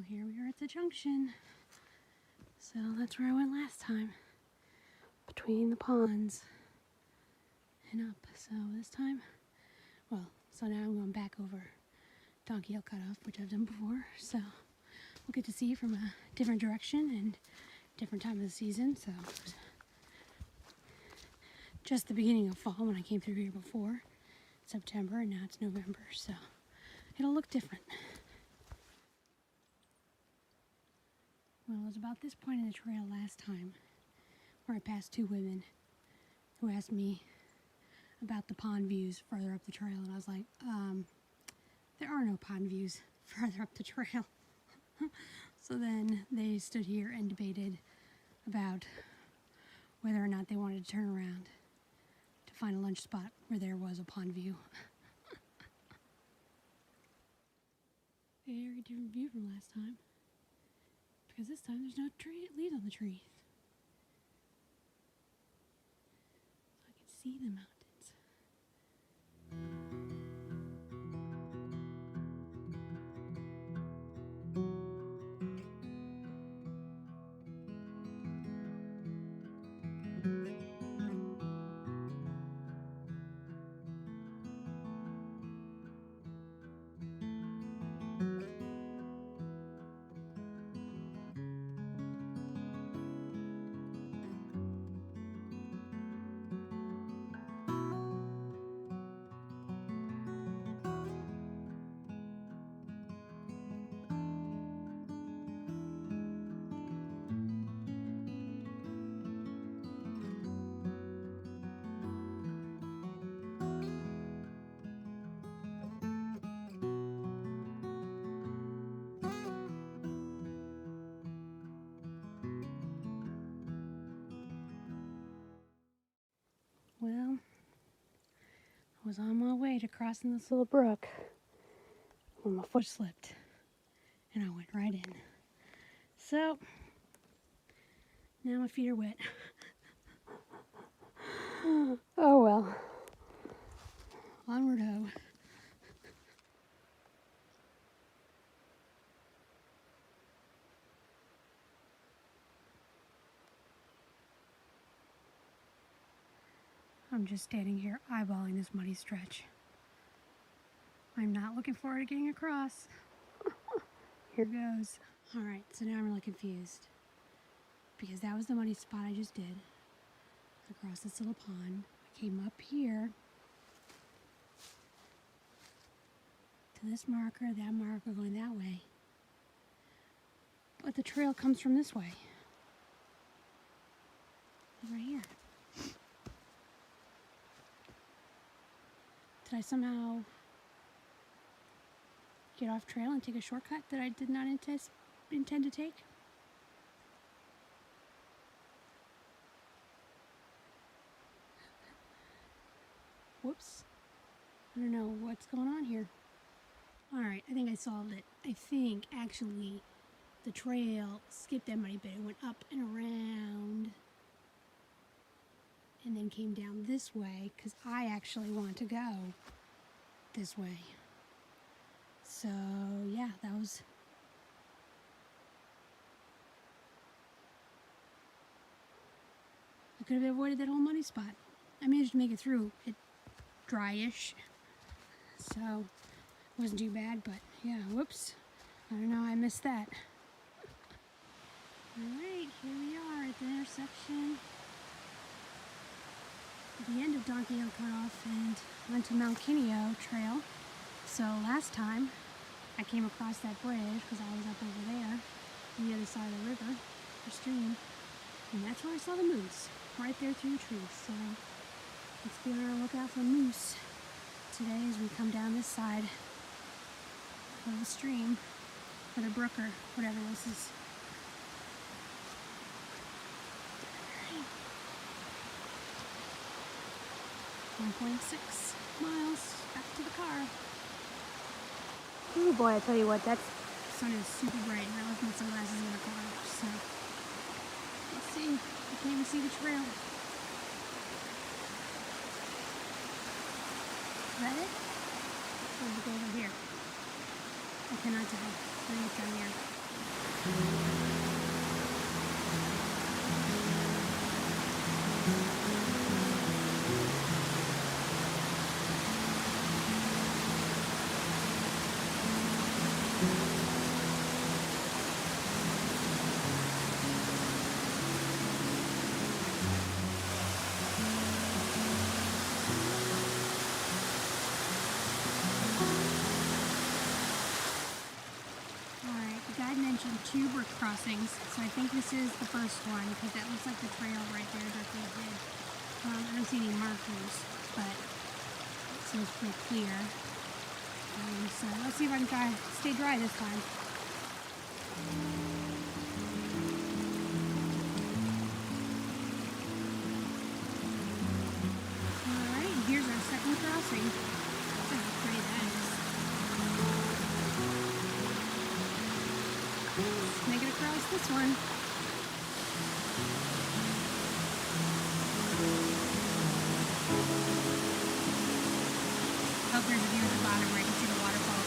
here we are at the junction. So that's where I went last time, between the ponds and up. So this time, so now I'm going back over Donkey Hill Cutoff, which I've done before. So we'll get to see from a different direction and different time of the season. So just the beginning of fall when I came through here before, September, and now it's November. So it'll look different. Well, it was about this point in the trail last time where I passed two women who asked me about the pond views further up the trail, and I was like, there are no pond views further up the trail. So then they stood here and debated about whether or not they wanted to turn around to find a lunch spot where there was a pond view. Very different view from last time, because this time there's no leaves on the tree. So I can see the mountains. Well, I was on my way to crossing this little brook when my foot slipped and I went right in. So, now my feet are wet. Oh well. Onward ho. I'm just standing here eyeballing this muddy stretch. I'm not looking forward to getting across. Here goes. Alright, so now I'm really confused, because that was the muddy spot I just did. Across this little pond. I came up here to this marker, that marker, going that way. But the trail comes from this way. Right here. Did I somehow get off trail and take a shortcut that I did not intend to take? Whoops. I don't know what's going on here. Alright, I think I solved it. I think actually the trail skipped that muddy bit. It went up and around and then came down this way because I actually want to go this way. So yeah, that was I could have avoided that whole muddy spot. I managed to make it through it dryish, so it wasn't too bad, but yeah, whoops. I don't know, I missed that. Alright, here we are at the intersection. At the end of Donkey Hill Cutoff and onto Mount Kineo Trail. So last time I came across that bridge because I was up over there on the other side of the river, or stream, and that's where I saw the moose, right there through the trees. So let's be on our lookout for moose today as we come down this side of the stream, or the brook, or whatever this is. 1.6 miles back to the car. Ooh boy, I tell you what, that sun is super bright and I left my sunglasses in the car, so let's see. I can't even see the trail. Is that it? Or did it go over here? I cannot tell. I think it's down here. Two brick crossings, so I think this is the first one because that looks like the trail right there directly ahead. I don't see any markers, but it seems pretty clear. So let's see if I can stay dry this time. Alright, here's our second crossing. Look how pretty that is. Make it across this one. Hope there's a view at the bottom where you can see the waterfall.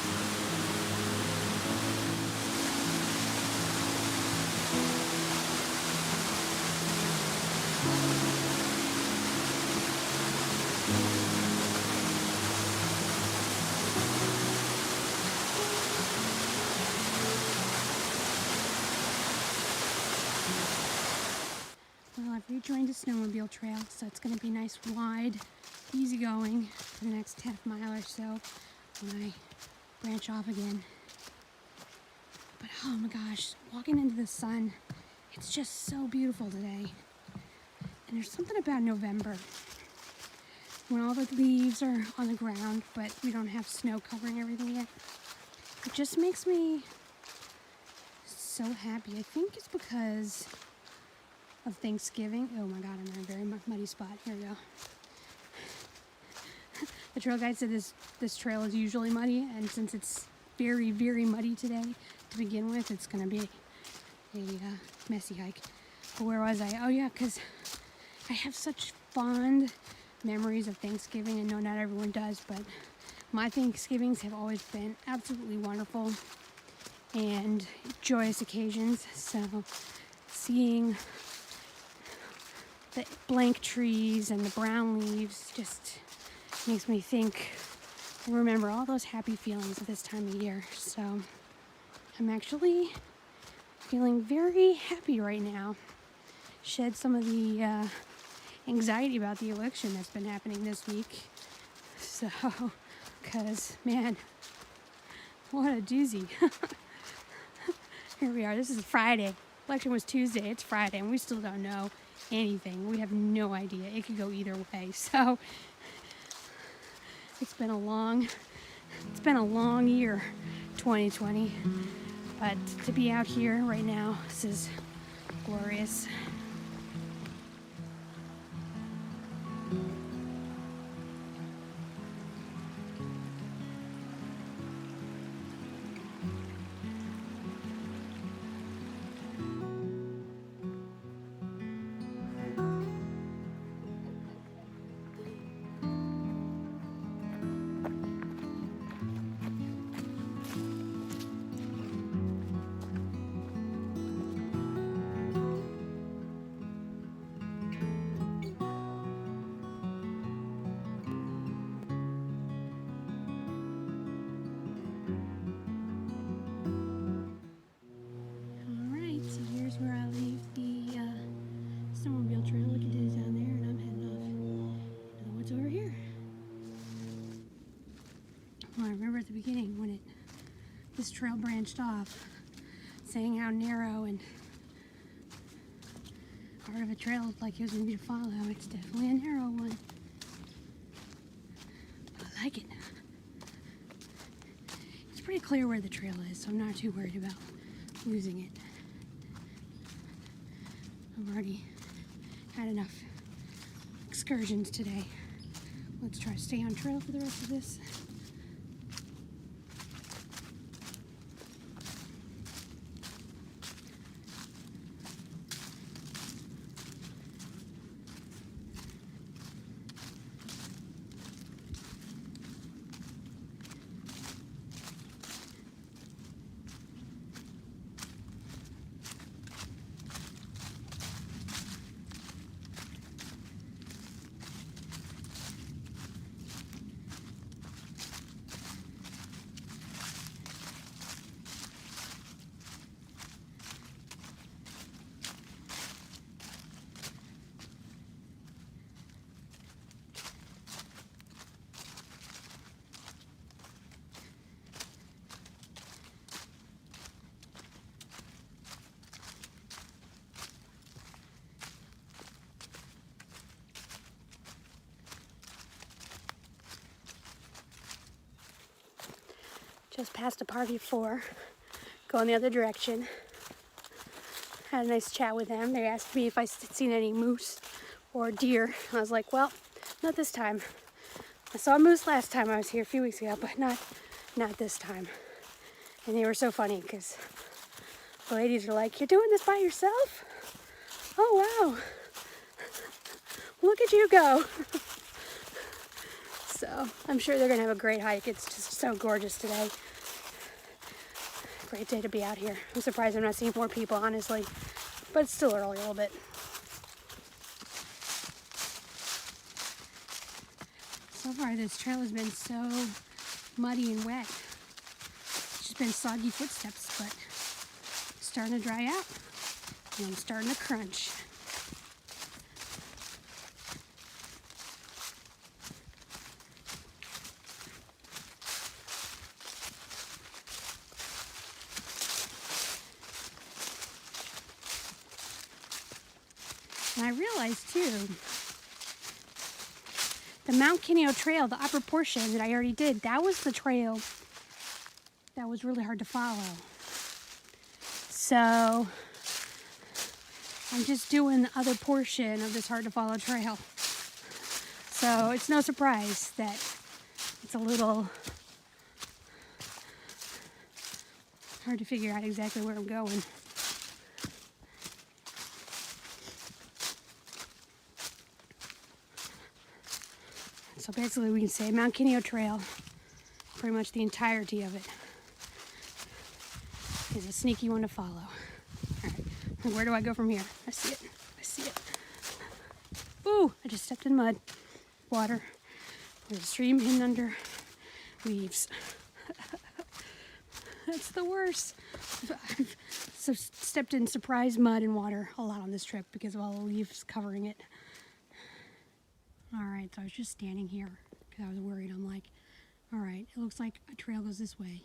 Well, I've rejoined the snowmobile trail, so it's going to be nice, wide, easy going for the next half mile or so when I branch off again. But oh my gosh, walking into the sun, it's just so beautiful today. And there's something about November when all the leaves are on the ground, but we don't have snow covering everything yet. It just makes me so happy. I think it's because of Thanksgiving. Oh my god, I'm in a very muddy spot. Here we go. The trail guide said this trail is usually muddy, and since it's very, very muddy today to begin with, it's going to be a messy hike. But where was I? Oh yeah, because I have such fond memories of Thanksgiving. I know not everyone does, but my Thanksgivings have always been absolutely wonderful and joyous occasions. So seeing the blank trees and the brown leaves just makes me think and remember all those happy feelings at this time of year. So I'm actually feeling very happy right now. Shed some of the anxiety about the election that's been happening this week. So, because man, what a doozy. Here we are. This is Friday. Election was Tuesday. It's Friday, and we still don't know anything. We have no idea. It could go either way. So it's been a long year, 2020. But to be out here right now, this is glorious. Where I leave the snowmobile trail. Look at it down there, and I'm heading off to the woods over here. Well, I remember at the beginning when this trail branched off, saying how narrow and hard of a trail looked like it was going to be to follow. It's definitely a narrow one, but I like it. It's pretty clear where the trail is, so I'm not too worried about losing it. I've already had enough excursions today. Let's try to stay on trail for the rest of this. Just passed a party of 4, going the other direction. Had a nice chat with them. They asked me if I'd seen any moose or deer. I was like, well, not this time. I saw a moose last time I was here a few weeks ago, but not this time. And they were so funny because the ladies are like, "You're doing this by yourself? Oh, wow. Look at you go." So I'm sure they're going to have a great hike. It's just so gorgeous today. Great day to be out here. I'm surprised I'm not seeing more people, honestly, but it's still early a little bit. So far, this trail has been so muddy and wet. It's just been soggy footsteps, but it's starting to dry out, and I'm starting to crunch. And I realized too, the Mount Kineo Trail, the upper portion that I already did, that was the trail that was really hard to follow. So I'm just doing the other portion of this hard to follow trail. So it's no surprise that it's a little hard to figure out exactly where I'm going. So basically we can say Mount Kineo Trail, pretty much the entirety of it, is a sneaky one to follow. All right, and where do I go from here? I see it, I see it. Ooh, I just stepped in mud, water. There's a stream hidden under leaves. That's the worst. I've stepped in surprise mud and water a lot on this trip because of all the leaves covering it. All right, so I was just standing here because I was worried. I'm like, all right, it looks like a trail goes this way,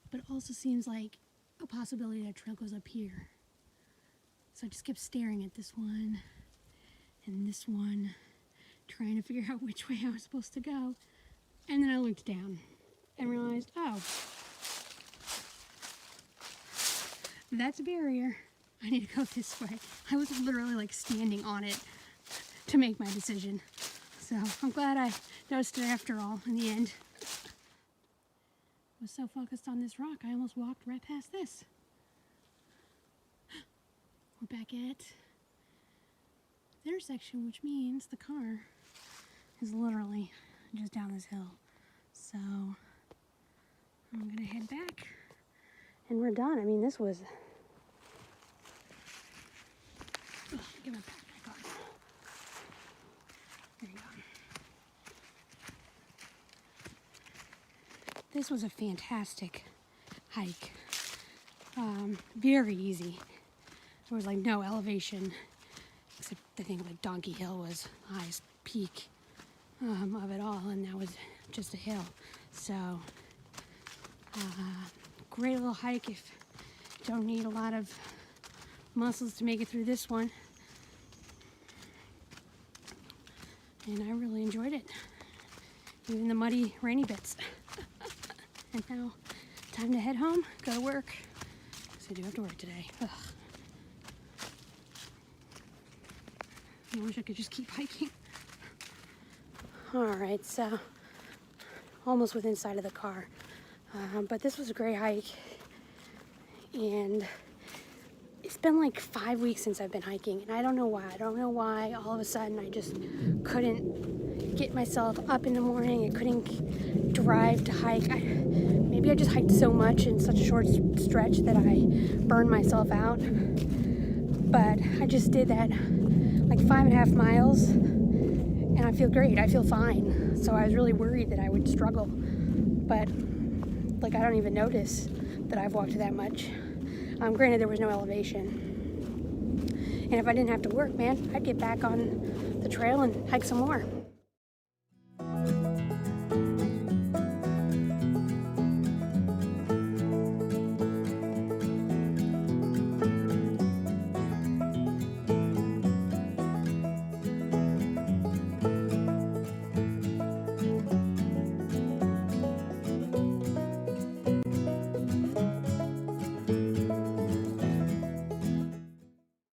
but it also seems like a possibility that a trail goes up here. So I just kept staring at this one and this one, trying to figure out which way I was supposed to go. And then I looked down and realized, oh, that's a barrier. I need to go this way. I was literally like standing on it to make my decision. So I'm glad I noticed it after all in the end. I was so focused on this rock, I almost walked right past this. We're back at the intersection, which means the car is literally just down this hill. So I'm gonna head back and we're done. I mean, this was, get my backpack on. There you go. This was a fantastic hike. Very easy. There was like no elevation, except I think like Donkey Hill was the highest peak of it all, and that was just a hill. So great little hike if you don't need a lot of muscles to make it through this one. And I really enjoyed it, even the muddy, rainy bits. And now, time to head home, go to work, because I do have to work today. Ugh. I wish I could just keep hiking. Alright, so, almost within sight of the car. But this was a great hike, and it's been like 5 weeks since I've been hiking, and I don't know why. I don't know why all of a sudden I just couldn't get myself up in the morning. I couldn't drive to hike. Maybe I just hiked so much in such a short stretch that I burned myself out. But I just did that like 5.5 miles, and I feel great. I feel fine. So I was really worried that I would struggle, but like I don't even notice that I've walked that much. Granted, there was no elevation. And if I didn't have to work, man, I'd get back on the trail and hike some more.